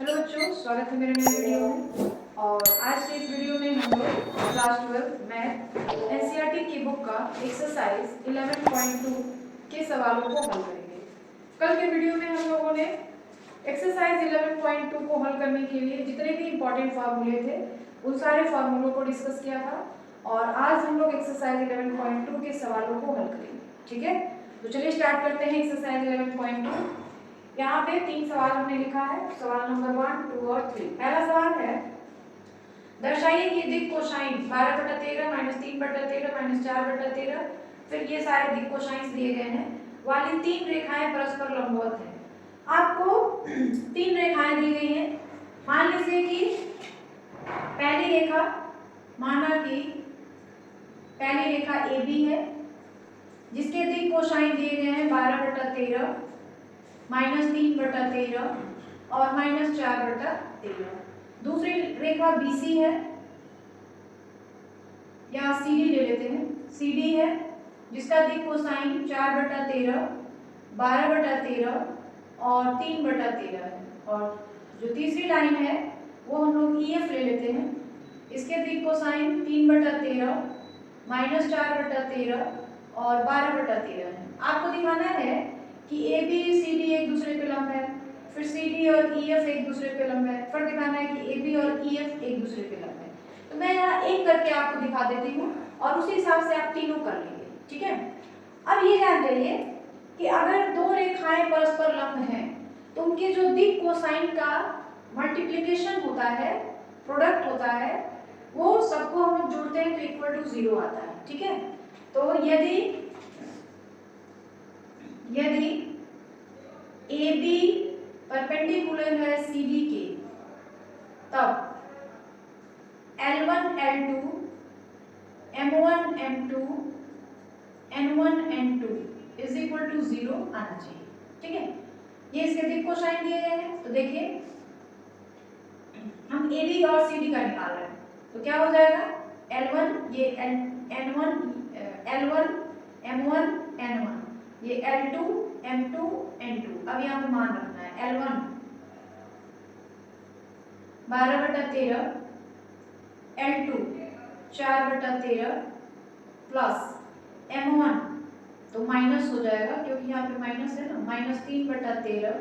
Hello बच्चों, स्वागत है मेरे नए वीडियो में। और आज के इस वीडियो में हम लोग क्लास 12 मैथ एनसीईआरटी की बुक का एक्सरसाइज 11.2 के सवालों को हल करेंगे। कल के वीडियो में हम लोगों ने एक्सरसाइज 11.2 को हल करने के लिए जितने भी इंपॉर्टेंट फार्मूले थे उन सारे फार्मूलों को डिस्कस किया था, और आज हम लोग एक्सरसाइज 11.2 के सवालों को हल करेंगे। ठीक है, तो चलिए स्टार्ट करते हैं एक्सरसाइज 11.2। यहाँ पे 3 सवाल हमने लिखा है। सवाल नंबर 1, 2 और 3। पहला सवाल है, दर्शाइए कि दिक कोसाइन 12/13 -3/13 -4/13, फिर ये सारे दिक कोसाइंस दिए गए हैं, वाली 3 रेखाएं परस्पर लंबवत हैं। आपको 3 रेखाएं दी गई हैं। मान लीजिए कि पहली रेखा, माना कि पहली रेखा AB है जिसके दिक कोसाइन दिए गए हैं 12/13 -3/13 और -4/13। दूसरी रेखा BC है, या CD ले लेते हैं। CD है जिसका दिक कोसाइन 4/13 12/13 और 3/13 है। और जो तीसरी लाइन है वो हम लोग EF ले लेते हैं। इसके दिक कोसाइन 3/13 -4/13 और 12/13 है। आपको दिखाना है कि AB CD एक दूसरे पे लंब है, फिर CD और EF एक दूसरे पे लंब है, फिर दिखाना है कि AB और EF एक दूसरे पे लंब है। तो मैं यहाँ एक करके आपको दिखा देती हूँ और उसी हिसाब से आप तीनों कर लेंगे। ठीक है, अब ये जान जाइए कि अगर दो रेखाएं परस्पर लंब हैं तो उनके जो दिक कोसाइन का मल्टीप्लिकेशन होता है, प्रोडक्ट होता है, वो सबको हम लोग जोड़ते हैं तो इक्वल टू 0 आता है। ठीक है, तो यदि AB परपेंडिकुलर है CD के, तब L1 L2 M1 M2 N1 N2 is equal to 0 आना चाहिए। ठीक है, ये इसके दिक कोसाइन दिए गए हैं। तो देखिए हम AB और CD का निकाल रहे हैं, तो क्या हो जाएगा, L1 ये N1 L1 M1 N1, ये L2 M2 N2। अब यहाँ पे मान रखना है L1 12/13 L2 4/13 प्लस M1 तो माइनस हो जाएगा क्योंकि यहाँ पे माइनस है ना, -3/13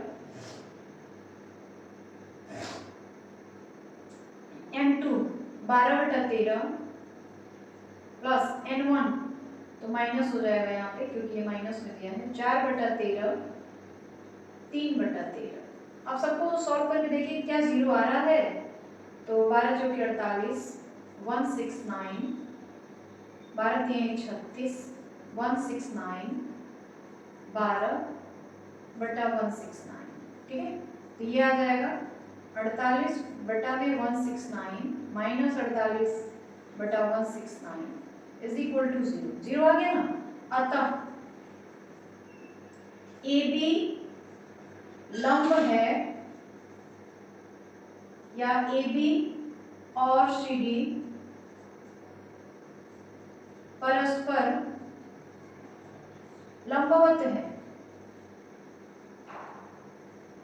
M2 12/13 प्लस N1 तो माइनस हो जाएगा यहाँ पे क्योंकि ये माइनस में दिया है 4/13 3/13। अब सबको सॉल्व करके देखिए क्या 0 आ रहा है। तो 12 चौके 48 169, 12 3 36 169 12/169। ठीक है, तो ये आ जाएगा 48/169 माइनस 48/169 इज इक्वल टू 0। 0 आ गया ना। अतः AB लंब है, या AB और CD परस्पर लंबवत है।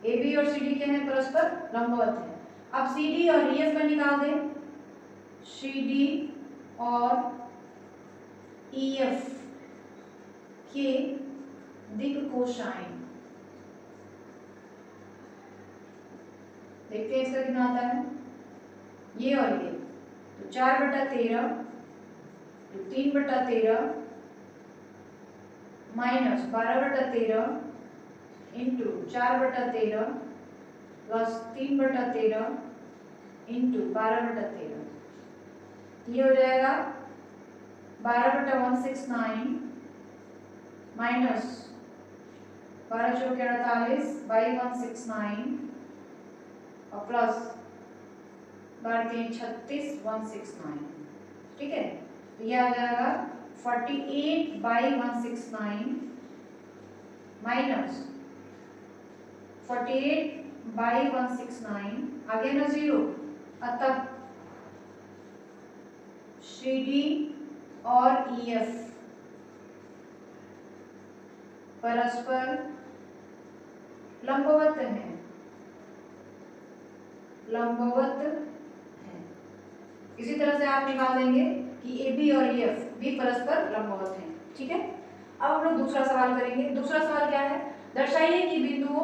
AB और CD क्या है, परस्पर लंबवत है। अब CD और EF का निकाल दें। CD और EF के दिक कोसाइन देखते हैं इसका कितना आता है, ये और ये। तो 4/13 तो 3/13 माइनस 12/13 इंटू 4/13 प्लस 3/13 इंटू 12/13, ये हो जाएगा 12/169 माइनस 12 चौके 48/169 और प्लस 12 3 36 169। ठीक है, तो ये आ जाएगा 48/169 माइनस 48/169 आ गया ना 0। अतः CD और EF परस्पर लंबवत हैं। लंबवत है। इसी तरह से आप निकाल देंगे कि ए बी और ए एफ भी परस्पर लंबवत हैं। ठीक है, अब हम लोग दूसरा सवाल करेंगे। दूसरा सवाल क्या है, दर्शाइए कि बिंदुओं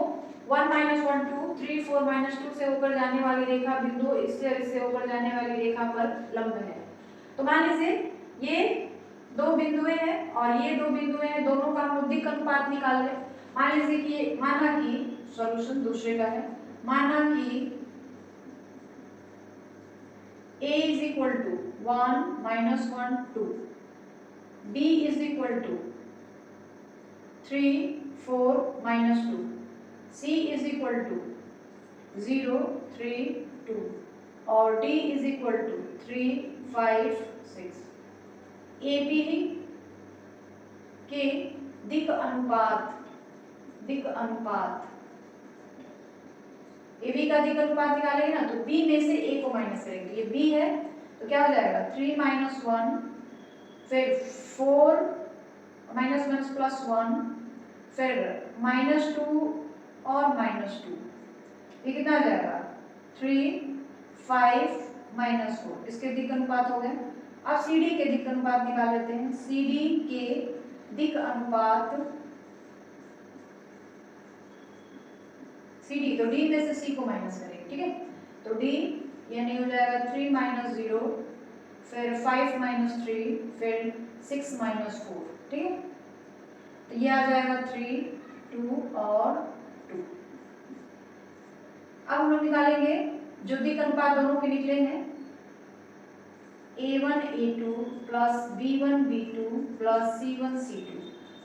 1 -1 2 3 4 -2 से होकर जाने वाली रेखा बिंदु इससे और इससे होकर जाने वाली रेखा पर लंब है। तो मान लीजिए ये दो बिंदुएं हैं और ये दो बिंदुएं हैं, दोनों का हम लोग दिक् अनुपात निकाल लें। मान लीजिए कि माना कि सॉल्यूशन दूसरे का है, माना कि a is equal to 1 -1 2, b is equal to 3 4 -2, c is equal to 0 3 2 और d is equal to 3 5 6। A B के दिक् अनुपात ए बी का दिक् अनुपात निकालेंगे ना, तो b में से a को माइनस करेंगे। ये b है तो क्या हो जाएगा 3 -1 फिर 4 -1 +1 फिर -2 और -2, ये कितना आ जाएगा 3 5 -4। इसके दिक् अनुपात हो गए। अब सी डी के दिक् अनुपात निकाल लेते हैं। सी डी के दिक् अनुपात सी डी, तो डी में से सी को माइनस करेंगे। ठीक है, तो डी यानी हो जाएगा 3 -0 फिर 5 -3 फिर 6 -4। ठीक है, तो ये आ जाएगा 3 2 और 2। अब हम लोग निकालेंगे जो दिक् अनुपात दोनों के निकले हैं, a1 a2 plus b1 b2 plus c1 c2।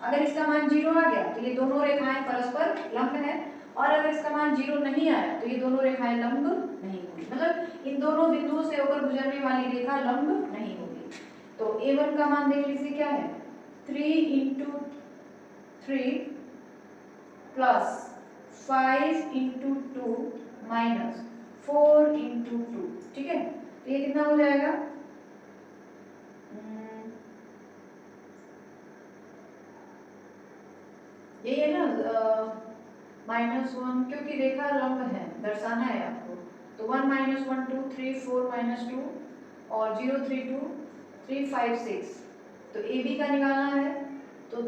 अगर इसका मान 0 आ गया तो ये दोनों रेखाएं परस्पर लंब है, और अगर इसका मान 0 नहीं आया तो ये दोनों रेखाएं लंब नहीं होंगी, मतलब इन दोनों बिंदुओं से होकर गुजरने वाली रेखा लंब नहीं होगी। तो a1 का मान देख लीजिए क्या है, 3 × 3 प्लस 5 × 2 माइनस 4 × 2। ठीक है, तो ये कितना हो जाएगा, यही है ना -1, क्योंकि रेखा लंब है, दर्शाना है आपको। तो 1 -1 2 3 4 -2 और 0 3 2 3 5 6। तो ए बी का निकालना है, तो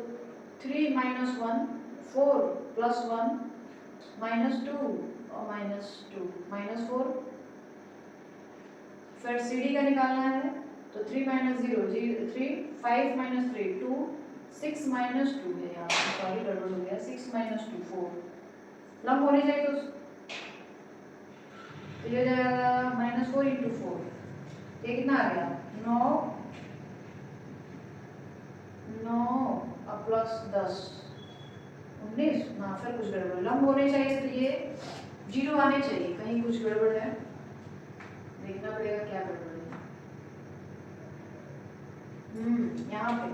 3 -1 4 + 1 -2 और -2 -4। फिर सी डी का निकालना है, तो 3 -0 3 5 -3 2 6 -2 है यहाँ पे, सॉरी गड़बड़ हो गया, 6 -2 4 लंब होने चाहिए। तो ये जाएगा -4 × 4, ये कितना आ गया 9 प्लस 10 19 ना, फिर कुछ गड़बड़, लंब होने चाहिए तो ये 0 आने चाहिए, कहीं कुछ गड़बड़ है, देखना पड़ेगा क्या गड़बड़ है। यहाँ पे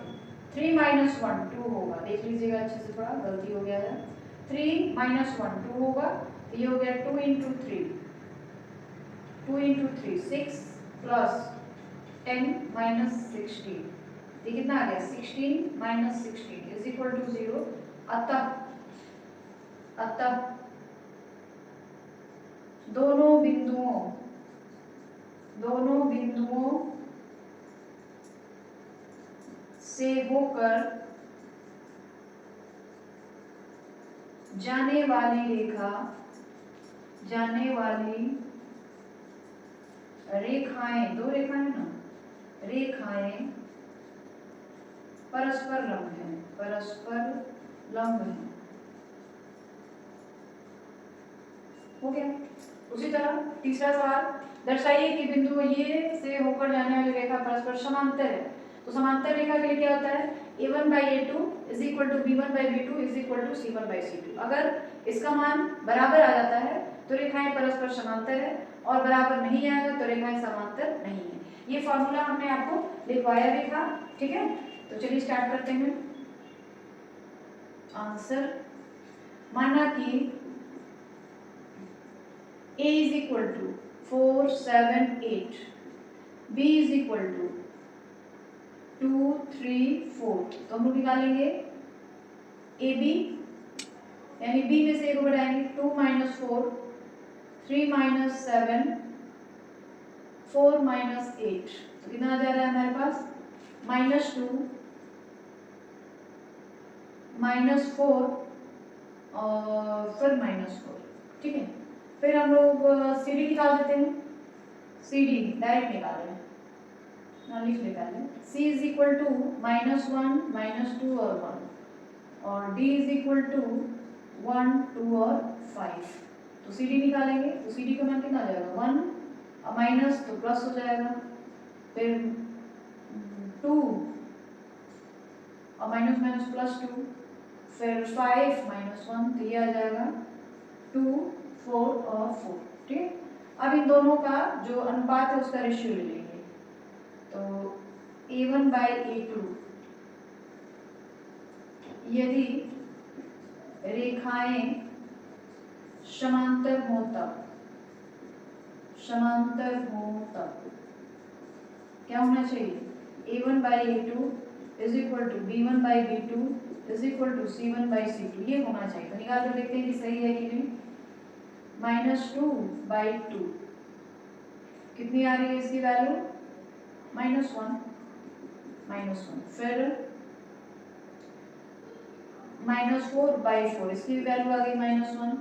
3 -1 2 होगा, देख लीजिएगा अच्छे से, थोड़ा गलती हो गया है। 3 -1 2 होगा, तो ये हो गया 2 × 3 6 प्लस 10 -16, ये कितना आ गया 16 -16 इज इक्वल टू 0। अतः दोनों बिंदुओं से होकर जाने वाली रेखाएं, दो रेखाएं ना, रेखाएं परस्पर लंब हैं। हो गया। उसी तरह तीसरा सवाल, दर्शाइए कि बिंदु ये से होकर जाने वाली रेखा परस्पर समांतर है। तो समांतर रेखा के लिए क्या होता है, a1/a2 = b1/b2 = c1/c2। अगर इसका मान बराबर आ जाता है तो रेखाएं परस्पर समांतर है, और बराबर नहीं आएगा तो रेखाएं समांतर नहीं है। ये फॉर्मूला हमने आपको लिखवाया भी था। ठीक है, तो चलिए स्टार्ट करते हैं आंसर। माना कि a = 4 7 8, b = 2 3 4। तो हम लोग निकालेंगे ए बी, यानी b में से 1 को घटाएंगे, 2 - 4 3 माइनस 7 4 माइनस 8, तो कितना आ जा रहा है हमारे पास -2 -4 और फिर -4। ठीक है, फिर हम लोग सी डी निकाल देते हैं। सी डी डायरेक्ट निकाल लें, लिख निकाल लें। सी इज इक्वल टू -1 -2 और 1, और डी इज इक्वल टू 1 2 और 5। तो सी डी निकालेंगे तो सी डी का मान कितना आ जाएगा 1, माइनस तो प्लस हो जाएगा, फिर 2 और माइनस माइनस प्लस 2, फिर 5 -1, तो ये आ जाएगा 2 4 और 4। ठीक है, अब इन दोनों का जो अनुपात है उसका रेशियो ले लेंगे। तो A1/A2 यदि रेखाएं समांतर हो तब क्या होना चाहिए, A1/A2 is equal to B1/B2 is equal to C1/C2, ये होना चाहिए। तो निकाल कर देखते हैं कि सही है कि नहीं। -2/2 कितनी आ रही है इसकी वैल्यू -1, फिर -4/4 इसकी भी वैल्यू आ गई -1,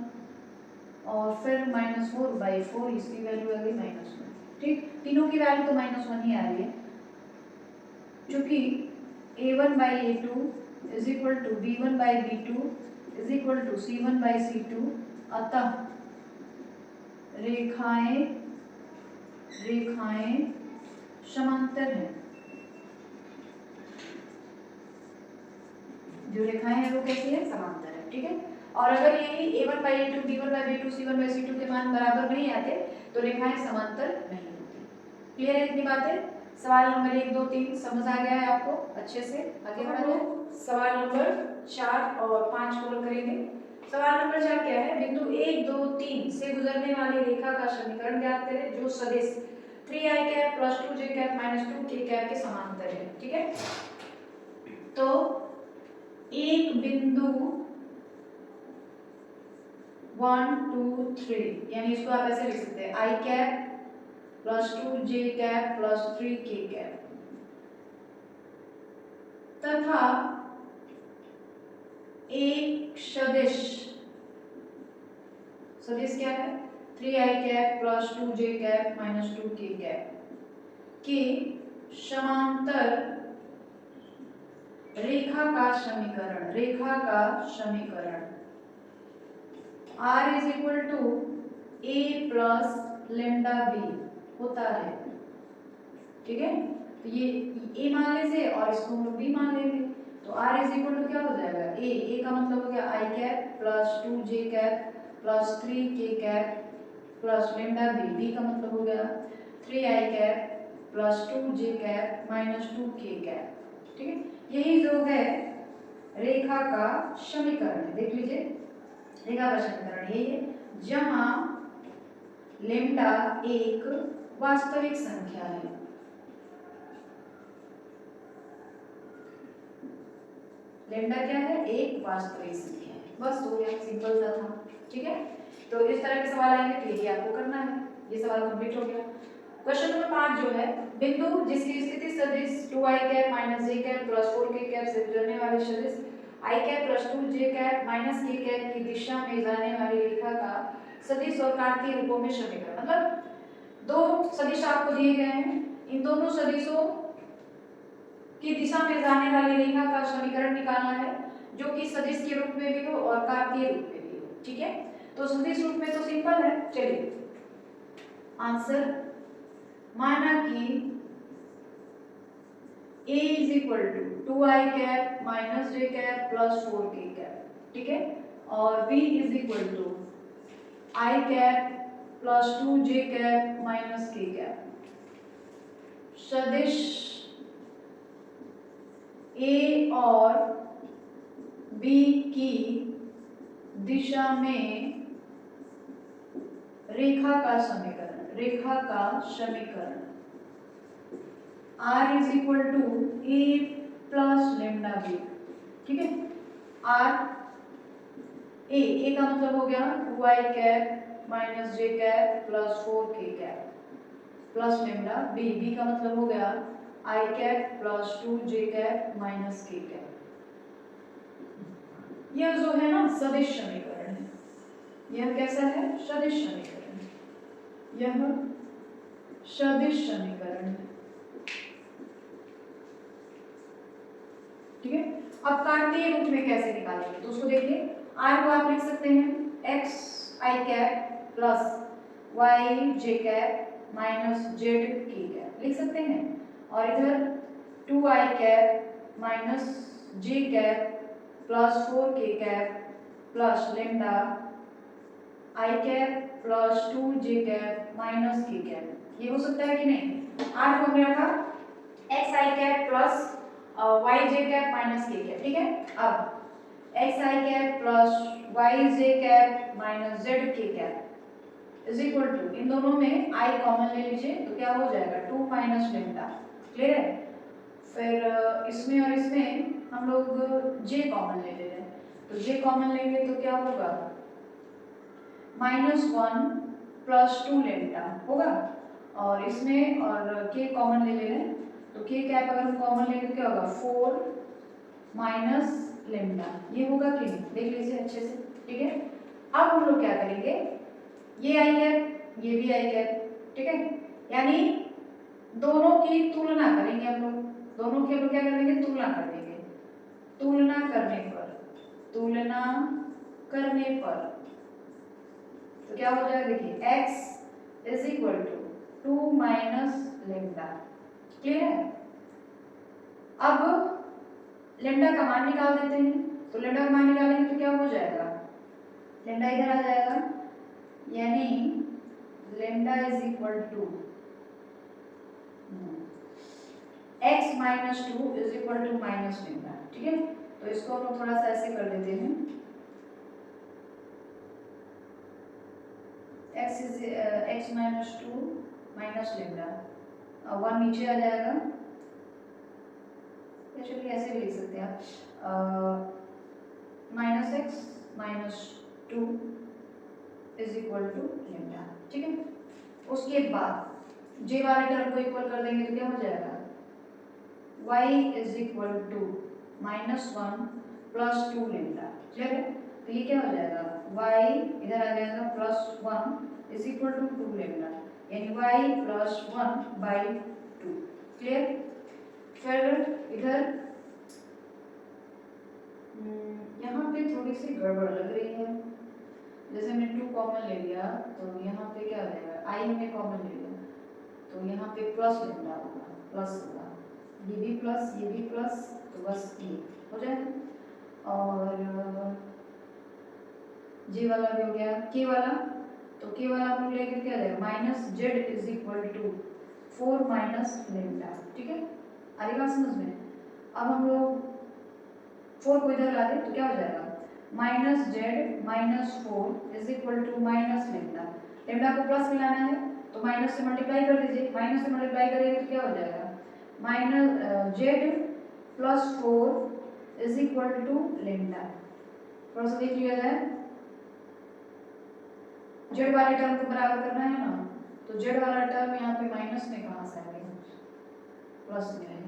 और फिर -4/4 इसकी वैल्यू आ गई -1। ठीक, तीनों की वैल्यू तो -1 ही आ रही है, क्योंकि A1/A2 is equal to B1/B2 is equal to C1/C2, अतः रेखाएं समांतर हैं। जो रेखाएं हैं वो कैसी है, समांतर है। ठीक है, और अगर यही A1/A2 B1/B2 C1/C2 के मान बराबर नहीं आते तो रेखाएं समांतर नहीं होती। क्लियर है इतनी बातें। सवाल नंबर 1 2 3 समझ आ गया है आपको अच्छे से। आगे बढ़ा जाए, सवाल नंबर 4 और 5 को करेंगे। सवाल नंबर 4 क्या है, बिंदु 1 2 3 से गुजरने वाली रेखा का समीकरण ज्ञात करें जो सदिश 3i cap plus 2j cap minus 2k cap के समांतर है। ठीक है, तो एक बिंदु 1 2 3, यानी इसको आप ऐसे लिख सकते हैं i cap plus 2j cap plus 3k cap, तथा एक सदिश क्या है 3i cap plus 2j cap minus 2k cap के समांतर रेखा का समीकरण R is equal to a plus lambda B होता है। ठीक है, तो ये a मान लीजिए और इसको हम लोग b मान लेंगे, तो R इज इक्वल टू क्या हो जाएगा a का मतलब हो गया i cap plus 2j cap plus 3k cap plus lambda b का मतलब हो गया 3i cap plus 2j cap minus 2k cap. ठीक है, यही जो है रेखा का समीकरण है। देख लीजिए, रेखा का समीकरण यही है जहां लेमडा एक वास्तविक संख्या है। लेमडा क्या है, एक वास्तविक संख्या है। बस हो गया, सिंपल सा था। ठीक है, तो इस तरह के सवाल आएंगे तो यही आपको करना है। ये सवाल कंप्लीट हो गया। क्वेश्चन नंबर 5 जो है, बिंदु जिसकी स्थिति सदिश 2i cap minus j cap plus 4k cap से गुजरने वाले सदिश i cap plus 2j cap minus k cap की दिशा में जाने वाली रेखा का सदिश और कार्तीय रूपों में समीकरण। मतलब दो सदिश आपको दिए गए हैं, इन दोनों सदिशों की दिशा में जाने वाली रेखा का समीकरण निकालना है जो कि सदिश के रूप में भी हो और कार्तीय रूप में भी हो। ठीक है, तो सदिश रूप में तो सिंपल है। चलिए आंसर, माना कि a is equal to 2i cap minus j cap plus 4k cap. ठीक है, और b is equal to i cap plus 2j cap minus k cap. सदिश a और b की दिशा में रेखा का समीकरण R is equal to a plus lambda B. ठीक है, R a का मतलब हो गया 2i cap minus J cap plus 4k cap plus lambda B, B का मतलब हो गया I cap plus 2j cap minus k cap. यह जो है ना सदिश समीकरण है, यह कैसा है? सदिश समीकरण, यह सदिश समीकरण है, ठीक है। अब कार्तीय रूप में कैसे निकालेंगे तो उसको देखिए। r को आप लिख सकते हैं x i cap plus y j cap minus z k cap लिख सकते हैं, और इधर 2i cap minus j cap plus 4k cap plus lambda i cap plus 2j cap minus k cap, ये हो सकता है कि नहीं? r को हमने रखा x i cap plus y j cap minus k cap, ठीक है। अब x i cap plus y j cap minus z k cap is equal to, इन दोनों में i कॉमन ले लीजिए तो क्या हो जाएगा 2 माइनस लेमडा, क्लियर है। फिर इसमें और इसमें हम लोग j कॉमन ले ले रहे हैं, तो j कॉमन लेंगे तो क्या होगा -1 प्लस 2 लेमडा होगा, और इसमें और k कॉमन ले ले रहे हैं तो k कैप अगर हम कॉमन लेंगे तो क्या होगा 4 माइनस लेमडा, ये होगा कि नहीं देख लीजिए अच्छे से, ठीक है। अब हम लोग क्या करेंगे, ये आई कैप ये भी आई कैप, ठीक है, यानी दोनों की तुलना करेंगे हम लोग, दोनों की हम लोग क्या कर देंगे तुलना कर देंगे, तुलना करने पर, तुलना करने पर तो क्या हो जाएगा देखिए x is equal to 2 minus lambda, clear है। अब लेमडा का मान निकाल देते हैं, तो लेमडा का मान निकालेंगे तो क्या हो जाएगा, लेमडा इधर आ जाएगा, यानी lambda is equal to x minus 2 is equal to minus lambda, ठीक है। तो इसको हम थोड़ा सा ऐसे कर देते हैं, x माइनस 2 माइनस लेमडा, 1 नीचे आ जाएगा, चलिए ऐसे भी लिख सकते हैं आप, minus X minus 2 is equal to lambda, ठीक है। उसके बाद जे वाले टर्म को इक्वल कर देंगे तो क्या हो जाएगा y is equal to -1 plus 2 lambda, clear है। तो ये क्या हो जाएगा y इधर आ जाएगा +1 इज इक्वल टू 2 लेमडा, यानी y प्लस 1/2, क्लियर। फिर इधर यहाँ पे थोड़ी सी गड़बड़ लग रही है, जैसे हमने 2 कॉमन ले लिया तो यहाँ पे क्या आ जाएगा i हमने कॉमन ले लिया तो यहाँ पे प्लस लेमडा होगा, प्लस होगा, ये भी प्लस ये भी प्लस, तो बस ये हो जाएगा। और जे वाला भी हो गया, के वाला, तो के वाला हम लोग लेंगे क्या आ जाएगा minus Z is equal to 4 minus lambda, ठीक है, आ रही बात समझ में। अब हम लोग 4 को इधर ला दें तो क्या हो जाएगा minus Z minus 4 is equal to minus lambda, lambda को प्लस मिलाना है तो माइनस से मल्टीप्लाई कर दीजिए, माइनस से मल्टीप्लाई करेंगे तो क्या हो जाएगा minus Z plus 4 is equal to lambda. थोड़ा सा देख लिया जाए, जेड वाले टर्म को बराबर करना है ना, तो जेड वाला टर्म यहाँ पे माइनस में कहाँ से आएगा प्लस में आएगा,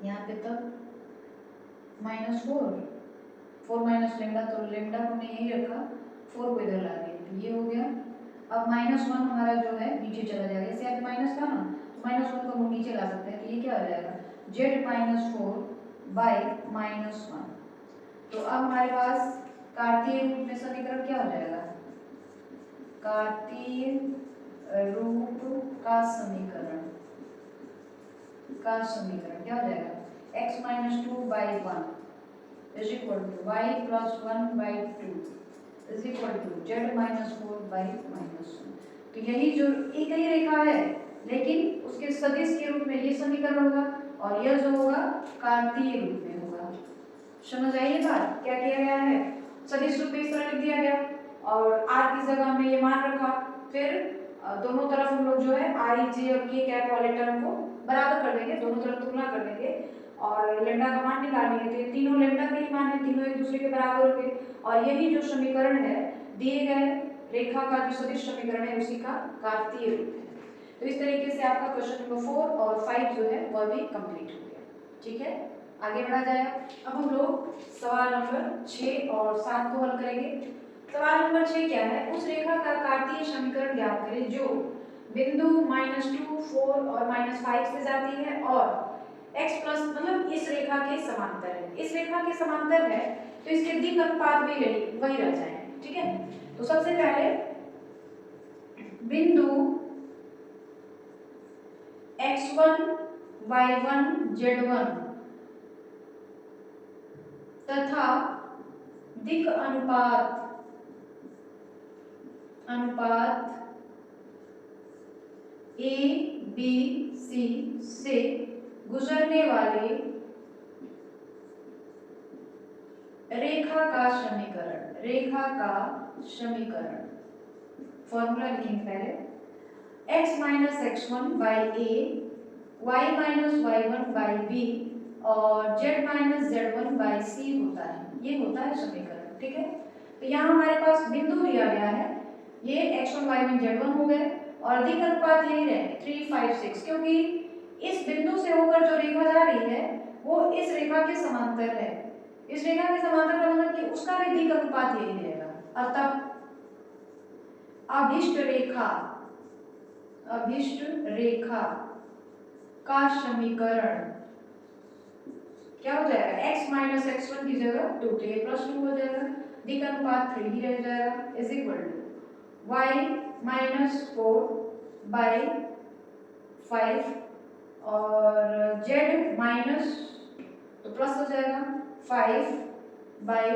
यहाँ पे तक -4 माइनस लेमडा, तो लेमडा को हमने यही रखा, 4 को इधर ला दिया तो ये हो गया। अब -1 हमारा जो है नीचे चला जाएगा, जैसे यहाँ पे माइनस था ना तो -1 को हम नीचे ला सकते हैं, तो ये क्या हो जाएगा z -4/-1। तो अब हमारे पास कार्तीय रूप में समीकरण क्या हो जाएगा, कार्तीय रूप का समीकरण क्या हो जाएगा x -2/1 is equal to y plus 1/2 is equal to z -4/-1। तो यही जो एक ही रेखा है लेकिन उसके सदिश के रूप में ये समीकरण होगा और यह जो होगा कार्तीय रूप में होगा। समझ आई ये बात, क्या किया गया है सदिश रूप में इस तरह लिख दिया गया और r की जगह हमने ये मान रखा, फिर दोनों तरफ हम लोग जो है i j और k कैप वाले टर्म को बराबर कर देंगे, दोनों तरफ तुलना कर देंगे और लेमडा का मान निकालेंगे, तो ये तीनों लेमडा के ही मान है, तीनों एक दूसरे के बराबर होंगे और यही जो समीकरण है दिए गए रेखा का जो सदिश समीकरण है उसी का कार्तीय रूप है। तो इस तरीके से आपका क्वेश्चन नंबर 4 और 5 जो है वह भी कंप्लीट हो गया। ठीक है, आगे बढ़ा जाएगा। अब हम लोग सवाल नंबर 6 और 7 को हल करेंगे। सवाल नंबर 6 क्या है, उस रेखा का कार्तीय समीकरण ज्ञात करें जो बिंदु -2, 4 और -5 से जाती है और x प्लस मतलब इस रेखा के समांतर है। इस रेखा के समांतर है तो इसके दिक् अनुपात भी वही रह जाएंगे। ठीक है, तो सबसे पहले बिंदु x1 y1 z1 तथा दिक् अनुपात a b c से गुजरने वाले रेखा का समीकरण फॉर्मूला लिखेंगे पहले, x minus x1 by a, y minus y1 by b और z minus z1 by c होता है। ये होता है समीकरण। ठीक है, तो यहाँ हमारे पास बिंदु दिया गया है, ये x1 y1 z1 हो गए और दिक् अनुपात यही रहे 3 5 6, क्योंकि इस बिंदु से होकर जो रेखा जा रही है वो इस रेखा के समांतर है। इस रेखा के समांतर का मतलब कि उसका भी दिक् अनुपात यही रहेगा। अतः अभिष्ट रेखा का समीकरण क्या हो जाएगा, x माइनस x1 की जगह 2 तो ये प्लस 2 हो जाएगा, दिक् अनुपात 3 ही रह जाएगा, is equal to y minus 4 by 5 और z माइनस तो प्लस हो जाएगा 5 बाई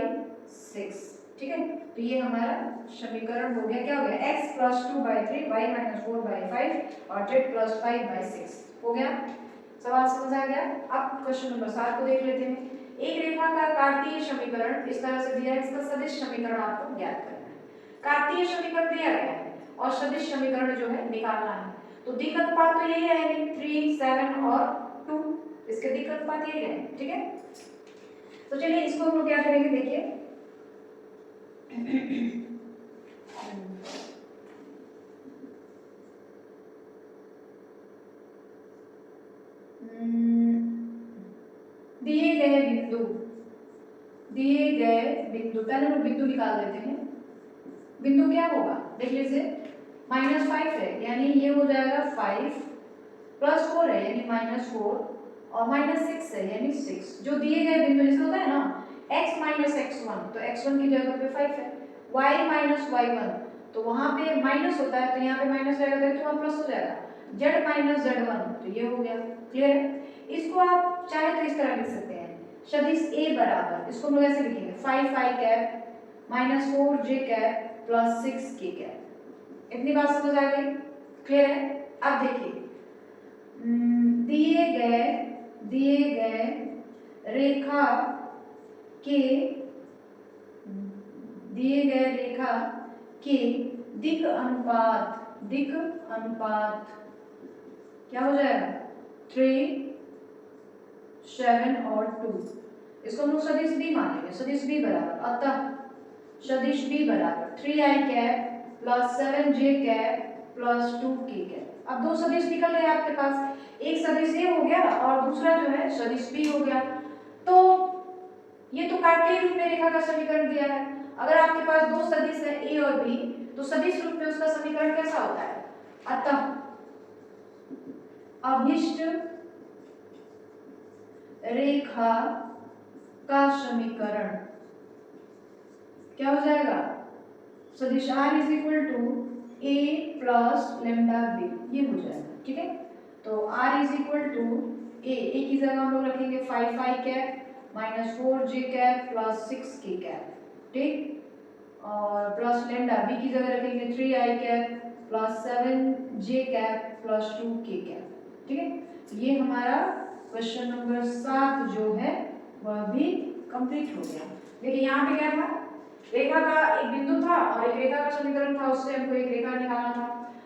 6। ठीक है, तो ये हमारा समीकरण हो गया। क्या हो गया, x plus 2 by 3, y minus 4 by 5 और z प्लस 5 बाई 6 हो गया। सवाल समझ आ गया। अब क्वेश्चन नंबर 7 को देख लेते हैं। एक रेखा का कार्तीय समीकरण इस तरह से दिया है, इसका सदिश समीकरण आपको ज्ञात करना है। कार्तीय समीकरण दिया गया है और सदिश समीकरण जो है निकालना है। तो दिक् अनुपात तो यही रहेंगे 3 7 और 2, इसके दिक् अनुपात यही रहेंगे। ठीक है, तो चलिए इसको हम लोग क्या करेंगे, देखिए दिए गए पहले हम बिंदु निकाल लेते हैं। बिंदु क्या होगा, देख लीजिए -5 है यानी ये हो जाएगा 5 प्लस 4 है यानी -4 और -6 है यानी 6। जो दिए गए बिंदु जैसे होता है ना x माइनस x1 तो x1 की जगह पे 5 है, y माइनस y1 तो वहां पे माइनस होता है तो यहाँ पे माइनस रहेगा तो वहां प्लस हो जाएगा, z माइनस z1 तो ये हो गया। क्लियर है, इसको आप चाहे तो इस तरह लिख सकते हैं, सदिश a बराबर, इसको हम लोग ऐसे लिखेंगे 5 i cap minus 4 j cap plus 6 k cap. इतनी बात समझ आ गई, क्लियर है। अब देखिए दिए गए रेखा के दिक् अनुपात क्या हो जाएगा 3 7 और 2, इसको हम लोग सदिश b मानेंगे। सदिश b बराबर, अतः सदिश b बराबर 3i cap plus 7j cap plus 2k cap. अब दो सदिश निकल गए आपके पास, एक सदिश a हो गया और दूसरा जो है सदिश b हो गया। तो ये तो कार्तीय रूप में रेखा का समीकरण दिया है। अगर आपके पास दो सदिश है a और b तो सदिश रूप में उसका समीकरण कैसा होता है, अतः अभिष्ट रेखा का समीकरण क्या हो जाएगा, सदिश r is equal to a plus lambda b, ये हो जाएगा। ठीक है, तो r is equal to a की जगह हम लोग रखेंगे 5 i cap minus 4 j cap plus 6 k cap, ठीक, और प्लस लेमडा b की जगह रखेंगे 3 i cap plus 7 j cap plus 2 k cap. ठीक है, ये हमारा क्वेश्चन नंबर 7 जो है वह भी कंप्लीट हो गया। देखिए यहाँ पे क्या था, रेखा का एक बिंदु था और एक रेखा का समीकरण था, उससे हमको एक रेखा निकालना था।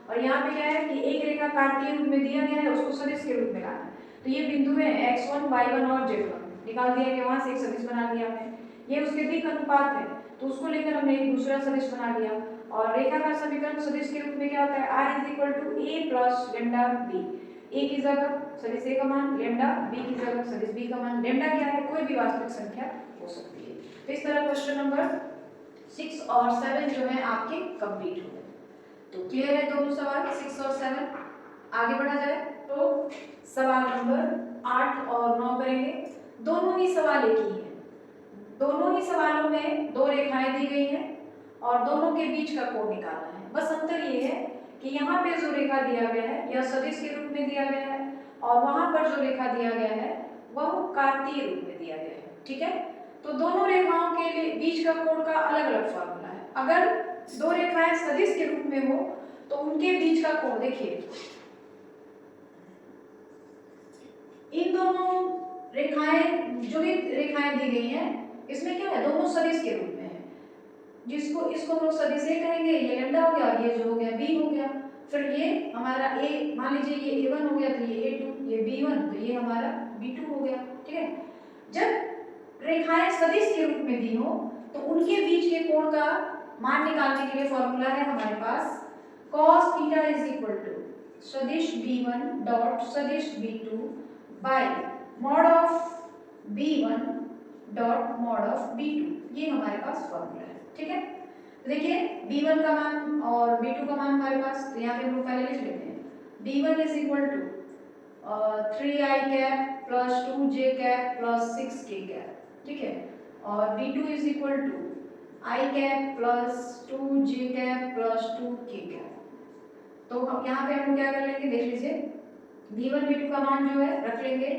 और यहाँ पे क्या है कि एक रेखा कार्तीय रूप में दिया गया है, उसको सदिश के रूप में लाना है। तो ये बिंदु है x1 y1 और z1 निकाल दिया गया, वहां से एक सदिश बना दिया हमने। ये उसके दिक् अनुपात है, तो उसको लेकर हमने एक दूसरा सदिश बना लिया। और रेखाकार समीकरण सदिश के रूप में क्या होता है, r is equal to a plus lambda b। a की जगह सदिश a का मान लेमडा, b की जगह सदिश b का मान। लेमडा क्या है, कोई भी वास्तविक संख्या हो सकती है। तो इस तरह क्वेश्चन नंबर 6 और 7 जो है आपके कंप्लीट हो गए। तो क्लियर है दोनों सवाल 6 और 7। आगे बढ़ा जाए तो सवाल नंबर 8 और 9 करेंगे। दोनों ही सवाल एक ही हैं। दोनों ही सवालों में दो रेखाएं दी गई हैं और दोनों के बीच का कोण निकालना है। बस अंतर ये है कि यहाँ पे जो रेखा दिया गया है यह सदिश के रूप में दिया गया है और वहां पर जो रेखा दिया गया है वह कार्तीय रूप में दिया गया है। ठीक है, तो दोनों रेखाओं के लिए बीच का कोण का अलग अलग फॉर्मूला है। अगर दो रेखाएं सदिश के रूप में हो तो उनके बीच का कोण देखिए, इन दोनों रेखाएं जो भी रेखाएं दी गई हैं इसमें क्या है, दोनों सदिश के रूप में है। जिसको इसको हम लोग सदिश ए कहेंगे, ये लेमडा हो गया और ये जो हो गया बी हो गया। फिर ये हमारा ए, मान लीजिए ये a1 हो गया तो ये a2, ये b1 तो ये हमारा b2 हो गया। ठीक है, जब रेखाएं सदिश के रूप में दी हो तो उनके बीच के कोण का मान निकालने के लिए फॉर्मूला है हमारे पास cos theta is equal to सदिश b1 डॉट सदिश b2 by mod of b1 dot mod of b2। ये हमारे पास फॉर्मूला है। ठीक है, तो देखिए b1 का मान और b2 का मान हमारे पास, तो यहाँ पे हम लोग पहले लिख लेते हैं। b1 is equal to 3i cap plus 2j cap plus 6k cap. ठीक है, और b2 is equal to i cap plus 2j cap plus 2k cap. तो हम यहाँ पे हम क्या कर लेंगे, देख लीजिए b1 b2 का मान जो है रख लेंगे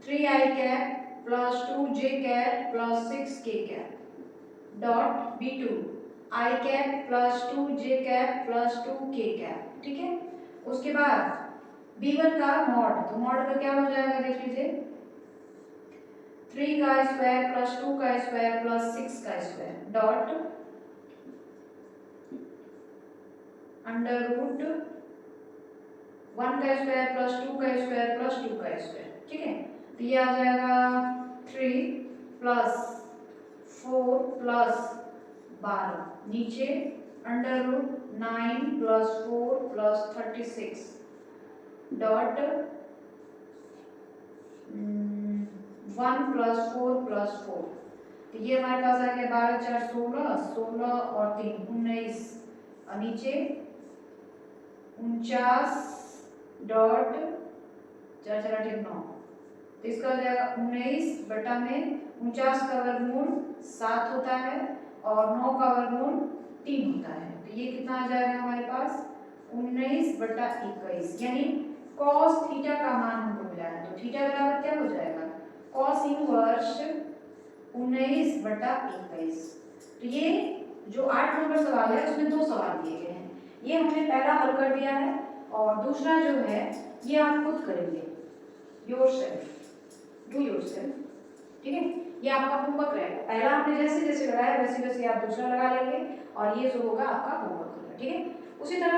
3i cap plus 2j cap plus 6k cap dot b2 i cap plus 2j cap plus 2k cap. ठीक है, उसके बाद b1 का मॉड, तो मॉड का क्या हो जाएगा देख लीजिए 3 का स्क्वायर प्लस 2 का स्क्वायर प्लस 6 का स्क्वायर डॉट अंडर रूट 1 का स्क्वायर प्लस 2 का स्क्वायर प्लस 2 का स्क्वायर। ठीक है, तो ये आ जाएगा 3 प्लस 4 प्लस 12 नीचे under root 9 plus 4 plus 36 dot 1 plus 4 plus 4। तो ये हमारे पास आ गया 12 4 16, 16 और 3 19 और नीचे 49 डॉट 4 4 8 9। तो इसका हो जाएगा 19 बटा में 49 का वर्गमूल 7 होता है और 9 का वर्गमूल 3 होता है। तो ये कितना आ जाएगा हमारे पास 19 बटा 21, यानी cos थीटा का मान हमको मिला है। तो थीटा बराबर क्या हो जाएगा cos इनवर्स 19 बटा 21। तो ये जो 8 नंबर सवाल है उसमें दो सवाल दिए गए हैं, ये हमने पहला हल कर दिया है और दूसरा जो है ये आप खुद करेंगे, योरसेल्फ, डू योरसेल्फ। ठीक है, ये आपका होमवर्क रहेगा। पहला हमने जैसे जैसे लगाया वैसे वैसे आप दूसरा लगा लेंगे और ये जो होगा आपका होमवर्क होगा। ठीक है, उसी तरह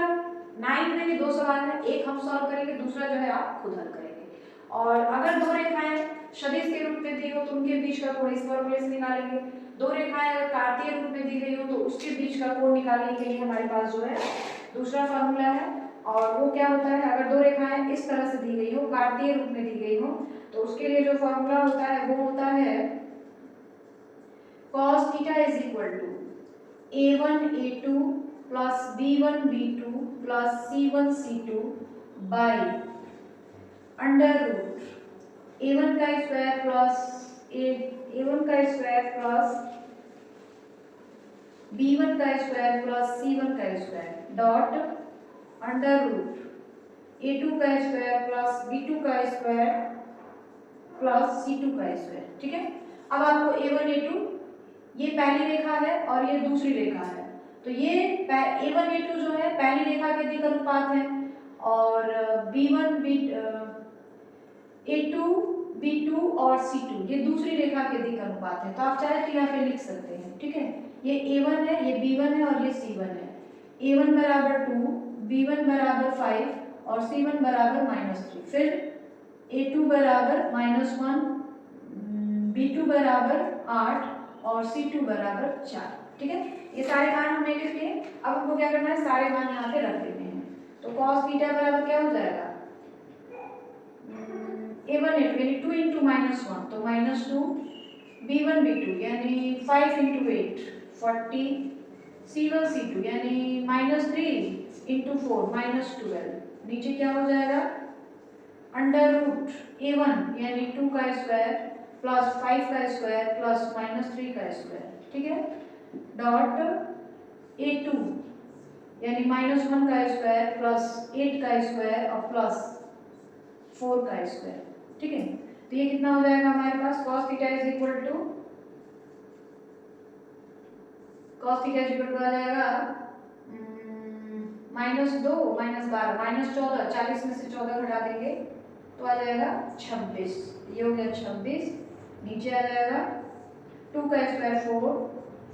9 में भी दो सवाल है, एक हम सॉल्व करेंगे, दूसरा जो है आप खुद हल करेंगे। और अगर दो रेखाएं सदिश के रूप में दी हो तो उनके बीच का कोण इस फॉर्मूले से निकालेंगे। दो रेखाएं अगर कार्तीय रूप में दी गई हो तो उसके बीच का कोण निकालने के लिए हमारे पास जो है दूसरा फॉर्मूला है। और वो क्या होता है, अगर दो रेखाएं इस तरह से दी गई हो, कार्तीय रूप में दी गई हो, तो उसके लिए जो फॉर्मूला होता है वो होता है cos theta is equal to a1 a2 plus b1 b2 plus c1 c2 by under root a1 का स्क्वायर प्लस a1 का स्क्वायर प्लस b1 का स्क्वायर प्लस c1 का square dot under root a2 का square plus b2 का square plus c2 का square. ठीक है, अब आपको a1 a2 ये पहली रेखा है और ये दूसरी रेखा है, तो ये a1 a2 जो है पहली रेखा के दिक् अनुपात है और b1 a2 b2 और c2 ये दूसरी रेखा के दिक् अनुपात है। तो आप चाहे तो यहाँ पे लिख सकते हैं। ठीक है, ये a1 है, ये b1 है और ये c1 है। a1 बराबर 2, b1 बराबर 5 और c1 बराबर -3। फिर a2 बराबर -1, b2 बराबर 8 और c2 बराबर 4। ठीक है, ये सारे मान हमने लिख लिए। अब हमको क्या करना है, सारे मान यहाँ पे रख देने हैं। तो cos थीटा बराबर क्या हो जाएगा, a1 a2 यानी 2 इंटू -1 तो -2, b1 b2 यानी 5 इंटू 8 40, c1 c2 यानी -3 इंटू 4 -12, नीचे क्या हो जाएगा अंडर रूट a1 यानी 2 का स्क्वायर प्लस 5 का स्क्वायर प्लस -3 का स्क्वायर, ठीक है, डॉट a2 यानी -1 का स्क्वायर प्लस 8 का स्क्वायर और प्लस 4 का स्क्वायर, ठीक है। तो ये कितना हो जाएगा हमारे पास cos theta is equal to आ जाएगा -2 -12 -14, 40 में से 14 घटा देंगे तो आ जाएगा 26, ये हो गया 26, नीचे आ जाएगा 2 का स्क्वायर 4,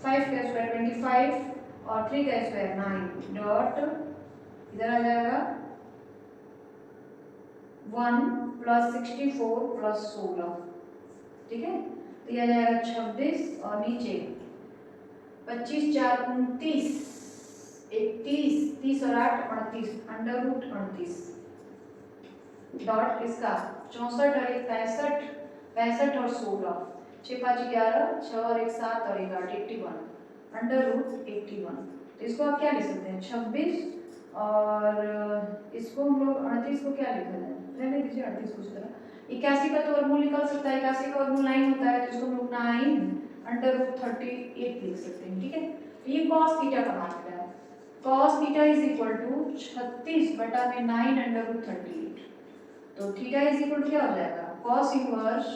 5 का स्क्वायर 25 और 3 का स्क्वायर 9, डॉट इधर आ जाएगा 1 प्लस 64 प्लस 16, ठीक है। तो ये आ जाएगा 26 और नीचे 25 4 29, 31, 30 और 8 38, अंडर रूट 38, डॉट इसका 64 और 1 65, 65 और 16, 6 5 11, 6 और 1 7 और 1 8 81, अंडर रूट 81। तो इसको आप क्या लिख सकते हैं 26 और इसको हम लोग 38 को क्या लिखा जाए, रहने दीजिए 38 को इस तरह। 81 का तो वर्गमूल निकल सकता है, 81 का वर्गमूल 9 होता है, तो इसको हम लोग 9 अंडर रूट 38 लिख सकते हैं, ठीक है। तो ये cos थीटा का मान है, cos theta is equal to 36 बटा में 9 अंडर रूट 38, तो थीटा इज इक्वल टू क्या हो जाएगा cos इनवर्स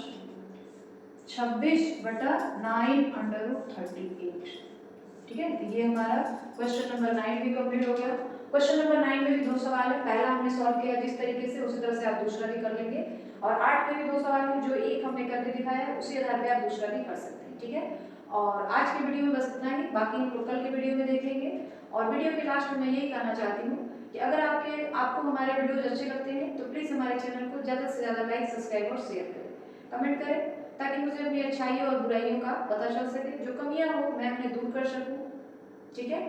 26 बटा 9 अंडर रूट 38, ठीक है। तो ये हमारा क्वेश्चन नंबर 9 भी कंप्लीट हो गया। क्वेश्चन नंबर 9 में भी दो सवाल है, पहला हमने सॉल्व किया जिस तरीके से उसी तरह से आप दूसरा भी कर लेंगे, और 8 में भी दो सवाल हैं, जो एक हमने करके दिखाया है उसी आधार पे आप दूसरा भी कर सकते हैं, ठीक है। और आज के वीडियो में बस इतना ही, बाकी हम लोग कल के वीडियो में देखेंगे। और वीडियो के लास्ट में मैं यही कहना चाहती हूँ कि अगर आपको हमारे वीडियोज अच्छे लगते हैं तो प्लीज़ हमारे चैनल को ज़्यादा से ज़्यादा लाइक सब्सक्राइब और शेयर करें, कमेंट करें, ताकि मुझे अपनी अच्छाइयों और बुराइयों का पता चल सके, जो कमियाँ हो मैं उन्हें दूर कर सकूँ, ठीक है।